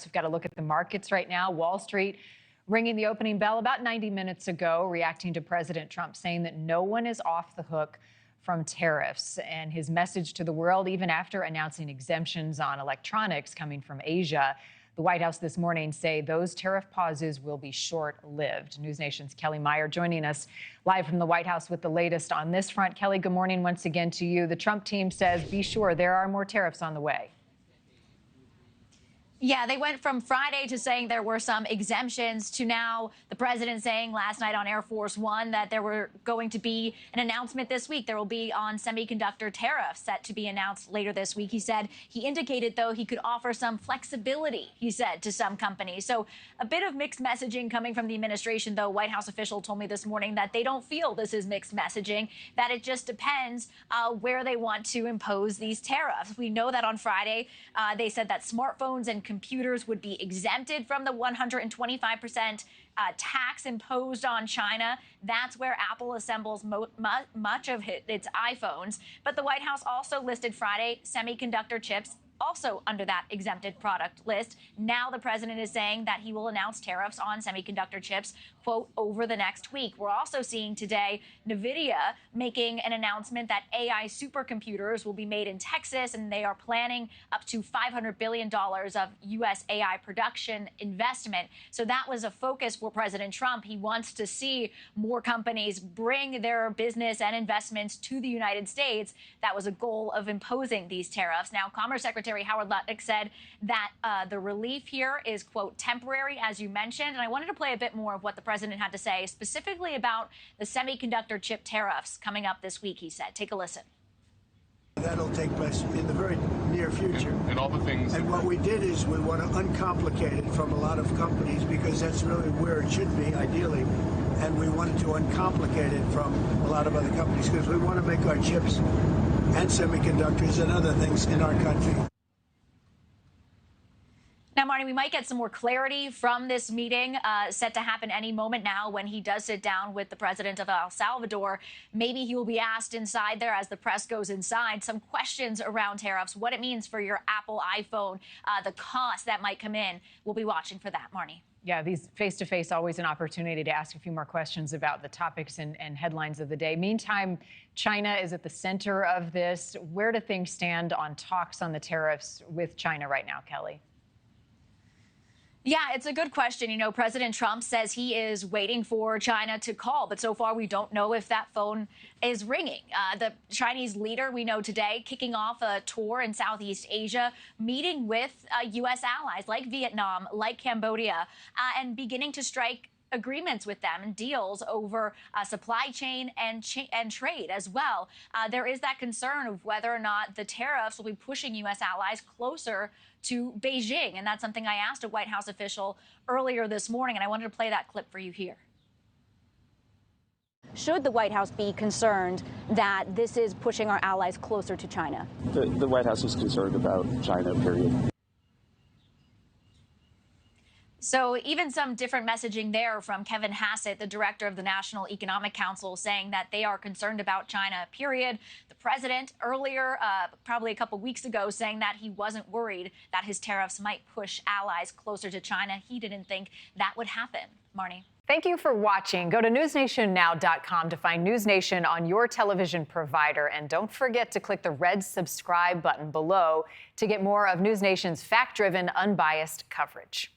We've got to look at the markets right now. Wall Street ringing the opening bell about 90 minutes ago, reacting to President Trump saying that no one is off the hook from tariffs. And his message to the world, even after announcing exemptions on electronics coming from Asia. The White House this morning say those tariff pauses will be short-lived. NewsNation's Kellie Meyer joining us live from the White House with the latest on this front. Kellie, good morning once again to you. The Trump team says, be sure there are more tariffs on the way. Yeah, they went from Friday to saying there were some exemptions to now the president saying last night on Air Force One that there were going to be an announcement this week. There will be on semiconductor tariffs set to be announced later this week. He indicated, though, he could offer some flexibility, he said, to some companies. So a bit of mixed messaging coming from the administration, though. White House official told me this morning that they don't feel this is mixed messaging, that it just depends where they want to impose these tariffs. We know that on Friday, they said that smartphones and computers would be exempted from the 125% tax imposed on China. That's where Apple assembles much of its iPhones. But the White House also listed Friday semiconductor chips also under that exempted product list. Now the president is saying that he will announce tariffs on semiconductor chips, quote, over the next week. We're also seeing today Nvidia making an announcement that AI supercomputers will be made in Texas, and they are planning up to $500 billion of U.S. AI production investment. So that was a focus for President Trump. He wants to see more companies bring their business and investments to the United States. That was a goal of imposing these tariffs. Now, Commerce Secretary Howard Lutnick said that the relief here is, quote, temporary, as you mentioned. And I wanted to play a bit more of what the president had to say specifically about the semiconductor chip tariffs coming up this week, he said. Take a listen. That'll take place in the very near future. And all the things. And what we did is we want to uncomplicate it from a lot of companies because that's really where it should be, ideally. And we wanted to uncomplicate it from a lot of other companies because we want to make our chips and semiconductors and other things in our country. Now, Marni, we might get some more clarity from this meeting set to happen any moment now when he does sit down with the president of El Salvador. Maybe he will be asked inside there as the press goes inside some questions around tariffs, what it means for your Apple iPhone, the cost that might come in. We'll be watching for that, Marni. Yeah, these face-to-face, always an opportunity to ask a few more questions about the topics and headlines of the day. Meantime, China is at the center of this. Where do things stand on talks on the tariffs with China right now, Kellie? Yeah, it's a good question. You know, President Trump says he is waiting for China to call, but so far we don't know if that phone is ringing. The Chinese leader, we know today, kicking off a tour in Southeast Asia, meeting with U.S. allies like Vietnam, like Cambodia, and beginning to strike agreements with them and deals over supply chain and trade as well. There is that concern of whether or not the tariffs will be pushing U.S. allies closer to Beijing. And that's something I asked a White House official earlier this morning, and I wanted to play that clip for you here. Should the White House be concerned that this is pushing our allies closer to China? The White House is concerned about China, period. So even some different messaging there from Kevin Hassett, the director of the National Economic Council, saying that they are concerned about China, period. The president earlier, probably a couple weeks ago, saying that he wasn't worried that his tariffs might push allies closer to China. He didn't think that would happen. Marni. Thank you for watching. Go to newsnationnow.com to find NewsNation on your television provider. And don't forget to click the red subscribe button below to get more of NewsNation's fact-driven, unbiased coverage.